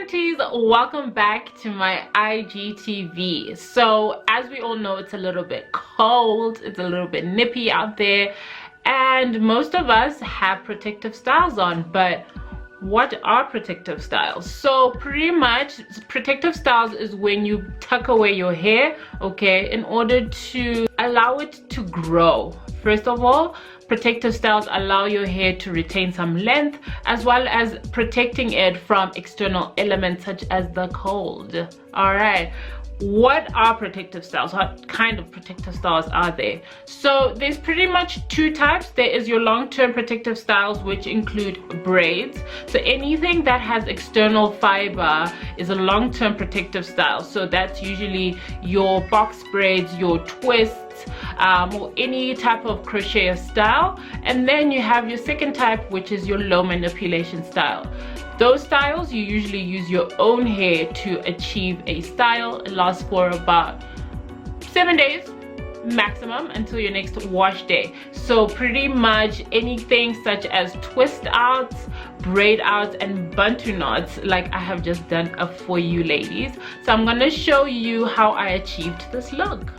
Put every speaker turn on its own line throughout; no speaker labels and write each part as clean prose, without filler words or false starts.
Banties, welcome back to my IGTV. So as we all know, it's a little bit cold, it's a little bit nippy out there, and most of us have protective styles on. But what are protective styles? So pretty much protective styles is when you tuck away your hair, okay, in order to allow it to grow. First of all, protective styles allow your hair to retain some length, as well as protecting it from external elements such as the cold. All right, what are protective styles? What kind of protective styles are there? So there's pretty much two types. There is your long-term protective styles, which include braids. So anything that has external fiber is a long-term protective style. So that's usually your box braids, your twists, or any type of crochet style. And then you have your second type, which is your low manipulation style. Those styles, you usually use your own hair to achieve a style. It lasts for about 7 days maximum until your next wash day. So pretty much anything such as twist outs, braid outs, and bantu knots, like I have just done for you ladies. So I'm gonna show you how I achieved this look.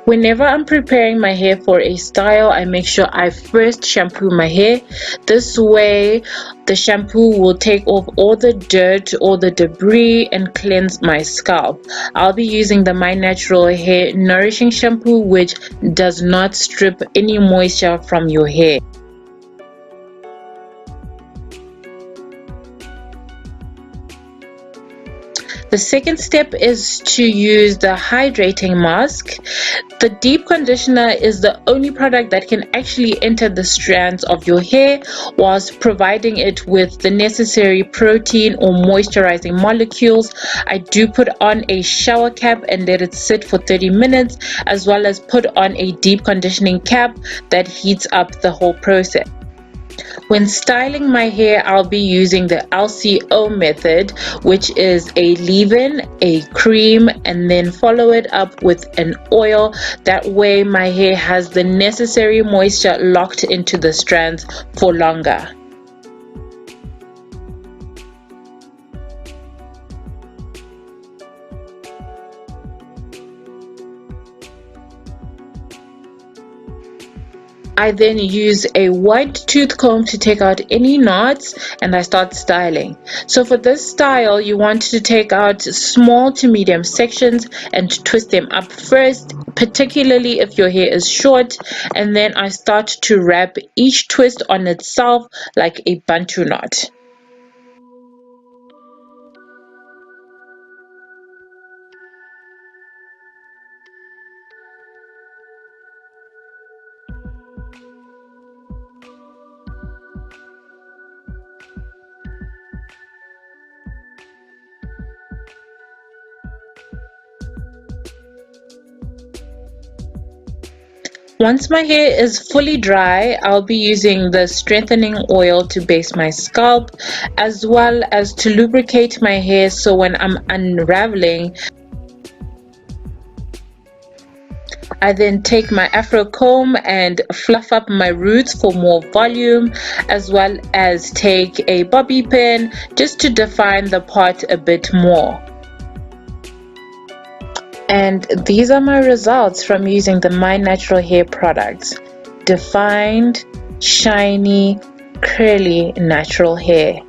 Whenever I'm preparing my hair for a style, I make sure I first shampoo my hair. This way the shampoo will take off all the dirt, all the debris, and cleanse my scalp. I'll be using the My Natural Hair Nourishing Shampoo, which does not strip any moisture from your hair. The second step is to use the hydrating mask. The deep conditioner is the only product that can actually enter the strands of your hair whilst providing it with the necessary protein or moisturizing molecules. I do put on a shower cap and let it sit for 30 minutes, as well as put on a deep conditioning cap that heats up the whole process. When styling my hair, I'll be using the LCO method, which is a leave-in, a cream, and then follow it up with an oil. That way my hair has the necessary moisture locked into the strands for longer. I then use a wide tooth comb to take out any knots, and I start styling. So for this style, you want to take out small to medium sections and twist them up first, particularly if your hair is short, and then I start to wrap each twist on itself like a Bantu knot. Once my hair is fully dry, I'll be using the strengthening oil to base my scalp, as well as to lubricate my hair, so when I'm unraveling, I then take my afro comb and fluff up my roots for more volume, as well as take a bobby pin just to define the part a bit more. And these are my results from using the My Natural Hair products. Defined, shiny, curly natural hair.